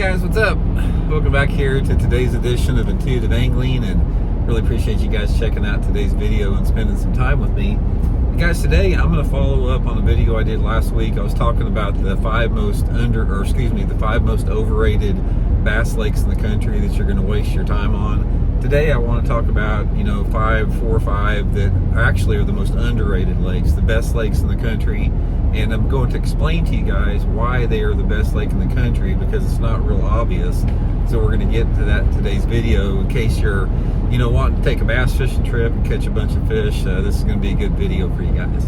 guys, what's up? Welcome back here to today's edition of Intuitive Angling, and really appreciate you guys checking out today's video and spending some time with me. Guys, today I'm going to follow up on a video I did last week. I was talking about the five most overrated bass lakes in the country that you're going to waste your time on. Today I want to talk about, four or five that actually are the most underrated lakes, the best lakes in the country. And I'm going to explain to you guys why they are the best lake in the country, because it's not real obvious. So we're going to get to that in today's video. In case you're, wanting to take a bass fishing trip and catch a bunch of fish, this is going to be a good video for you guys.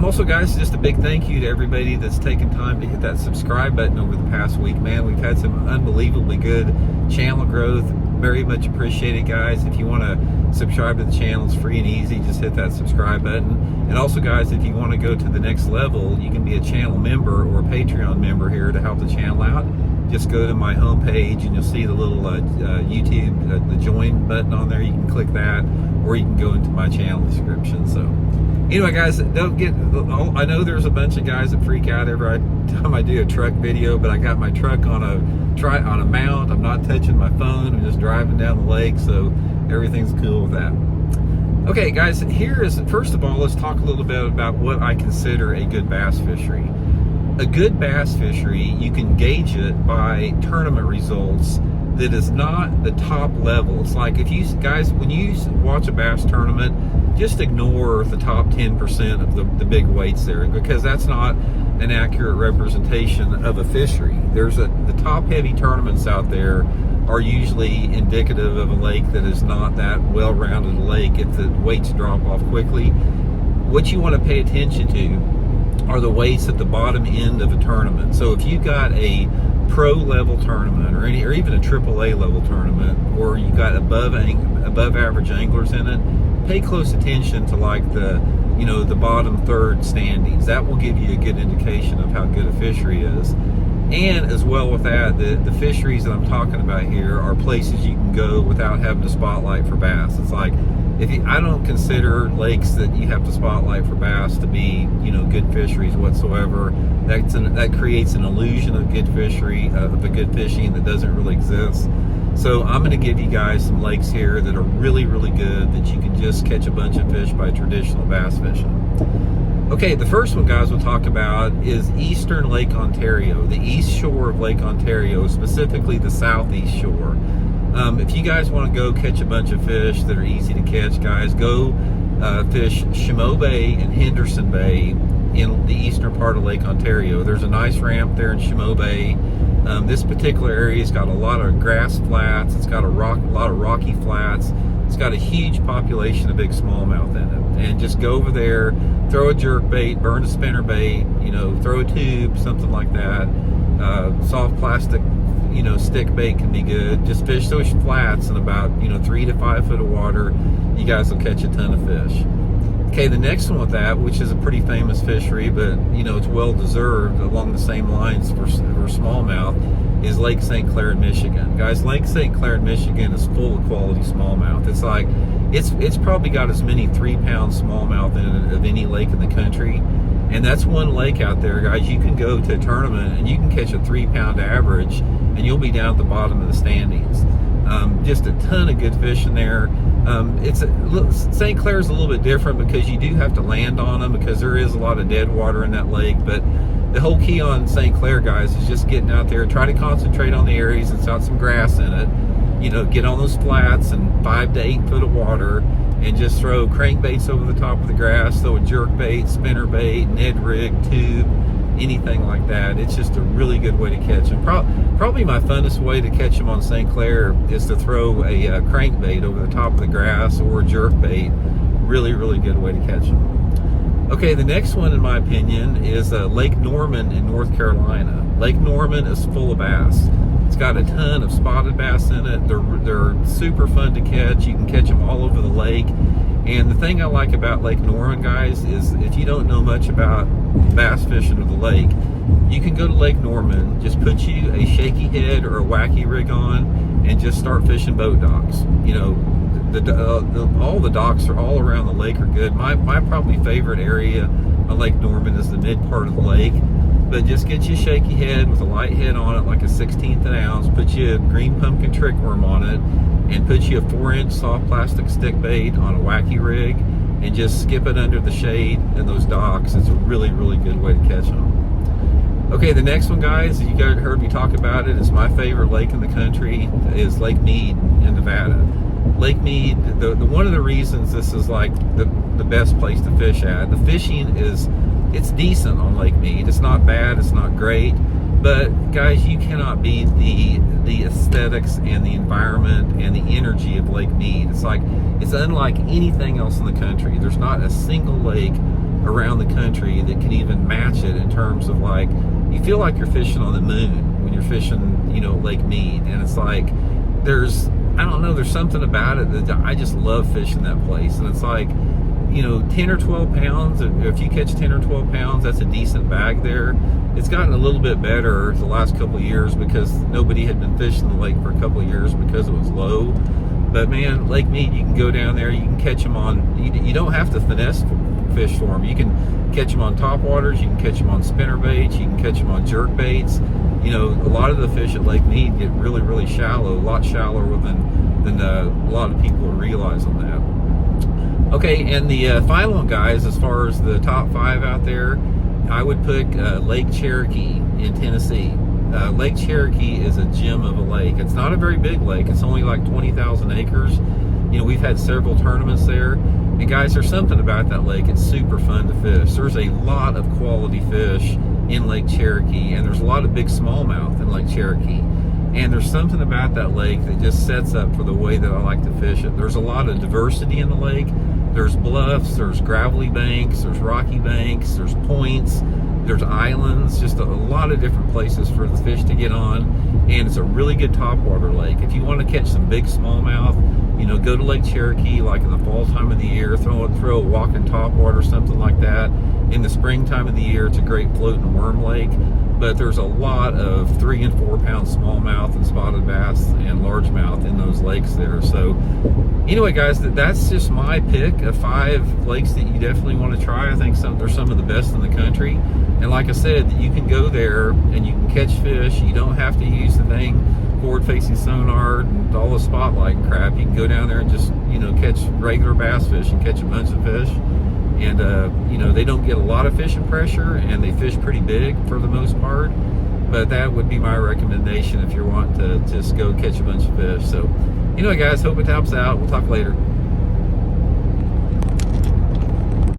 Also, guys, just a big thank you to everybody that's taken time to hit that subscribe button over the past week. Man, we've had some unbelievably good channel growth. Very much appreciated, guys. If you want to subscribe to the channel, it's free and easy. Just hit that subscribe button. And also, guys, if you want to go to the next level, you can be a channel member or a Patreon member here to help the channel out. Just go to my homepage and you'll see the little YouTube, the join button on there. You can click that, or you can go into my channel description. So anyway, guys, I know there's a bunch of guys that freak out every time I do a truck video, but I got my truck on a mount. I'm not touching my phone. I'm just driving down the lake, so everything's cool with that. Okay, guys, first of all, let's talk a little bit about what I consider a good bass fishery. A good bass fishery, you can gauge it by tournament results that is not the top level. It's like, if you guys, when you watch a bass tournament, just ignore the top 10% of the big weights there, because that's not an accurate representation of a fishery. The top heavy tournaments out there are usually indicative of a lake that is not that well-rounded lake if the weights drop off quickly. What you want to pay attention to are the weights at the bottom end of a tournament. So if you got a pro level tournament or even a AAA level tournament, or you got above average anglers in it, pay close attention to like the bottom third standings. That will give you a good indication of how good a fishery is. And as well with that, the fisheries that I'm talking about here are places you can go without having to spotlight for bass. It's like, I don't consider lakes that you have to spotlight for bass to be, good fisheries whatsoever. That creates an illusion of good fishery, of a good fishing that doesn't really exist. So I'm going to give you guys some lakes here that are really, really good, that you can just catch a bunch of fish by traditional bass fishing. Okay, the first one, guys, we'll talk about is Eastern Lake Ontario, the east shore of Lake Ontario, specifically the southeast shore. If you guys want to go catch a bunch of fish that are easy to catch, guys, go fish Chameau Bay and Henderson Bay in the eastern part of Lake Ontario. There's a nice ramp there in Chameau Bay. This particular area's got a lot of grass flats. It's got a lot of rocky flats. It's got a huge population of big smallmouth in it. And just go over there, throw a jerk bait, burn a spinner bait, throw a tube, something like that. Soft plastic, stick bait can be good. Just fish those flats in about 3 to 5 foot of water. You guys will catch a ton of fish. Okay, the next one with that, which is a pretty famous fishery, but it's well deserved along the same lines for smallmouth, is Lake St. Clair in Michigan. Guys, Lake St. Clair in Michigan is full of quality smallmouth. It's like, it's probably got as many 3-pound smallmouth in it of any lake in the country. And that's one lake out there, guys. You can go to a tournament and you can catch a 3-pound average and you'll be down at the bottom of the standings. Just a ton of good fish in there. St. Clair's a little bit different because you do have to land on them, because there is a lot of dead water in that lake. But the whole key on St. Clair, guys, is just getting out there, try to concentrate on the areas that's got some grass in it. Get on those flats and 5 to 8 foot of water, and just throw crankbaits over the top of the grass, throw a jerk bait, spinner bait, Ned rig, tube, anything like that. It's just a really good way to catch them. Probably my funnest way to catch them on St. Clair is to throw a crankbait over the top of the grass, or a jerk bait. Really, really good way to catch them. Okay, the next one, in my opinion, is Lake Norman in North Carolina. Lake Norman is full of bass. It's got a ton of spotted bass in it. They're super fun to catch. You can catch them all over the lake. And the thing I like about Lake Norman, guys, is if you don't know much about bass fishing of the lake, you can go to Lake Norman, just put you a shaky head or a wacky rig on, and just start fishing boat docks. All the docks are all around the lake are good. My probably favorite area on Lake Norman is the mid part of the lake. but just get you a shaky head with a light head on it, like a 1/16 an ounce. Put you a green pumpkin trickworm on it, and put you a 4-inch soft plastic stick bait on a wacky rig, and just skip it under the shade in those docks. It's a really, really good way to catch them. Okay, the next one, guys, you guys heard me talk about it. It's my favorite lake in the country, is Lake Mead in Nevada. Lake Mead, the one of the reasons this is like the best place to fish at. The fishing it's decent on Lake Mead. It's not bad, it's not great, but guys, you cannot beat the aesthetics and the environment and the energy of Lake Mead. It's unlike anything else in the country. There's not a single lake around the country that can even match it in terms of, like, you feel like you're fishing on the moon when you're fishing, you know, Lake Mead. And it's like, there's something about it that I just love fishing that place. And it's like, you know, 10 or 12 pounds, if you catch 10 or 12 pounds, that's a decent bag there. It's gotten a little bit better the last couple of years because nobody had been fishing the lake for a couple of years because it was low. But man, Lake Mead, you can go down there, you can catch them on, you don't have to finesse fish for them. You can catch them on top waters, you can catch them on spinner baits, you can catch them on jerk baits. You know, a lot of the fish at Lake Mead get really, really shallow, a lot shallower than a lot of people realize on that. Okay, and the final one, guys, as far as the top 5 out there, I would put Lake Cherokee in Tennessee. Lake Cherokee is a gem of a lake. It's not a very big lake. It's only like 20,000 acres. You know, we've had several tournaments there. And guys, there's something about that lake. It's super fun to fish. There's a lot of quality fish in Lake Cherokee, and there's a lot of big smallmouth in Lake Cherokee. And there's something about that lake that just sets up for the way that I like to fish it. There's a lot of diversity in the lake. There's bluffs, there's gravelly banks, there's rocky banks, there's points, there's islands, just a lot of different places for the fish to get on. And it's a really good topwater lake. If you want to catch some big smallmouth, you know, go to Lake Cherokee like in the fall time of the year, throw a walking topwater, something like that. In the springtime of the year, it's a great floating worm lake. But there's a lot of 3 and 4 pound smallmouth and spotted bass and largemouth in those lakes there. So anyway, guys, that's just my pick of 5 lakes that you definitely want to try. I think they're some of the best in the country. And like I said, you can go there and you can catch fish. You don't have to use the thing forward-facing sonar and all the spotlight and crap. You can go down there and just, you know, catch regular bass fish and catch a bunch of fish. And you know, they don't get a lot of fishing pressure, and they fish pretty big for the most part. But that would be my recommendation if you're wanting to just go catch a bunch of fish. So anyway, guys, hope it helps out. We'll talk later.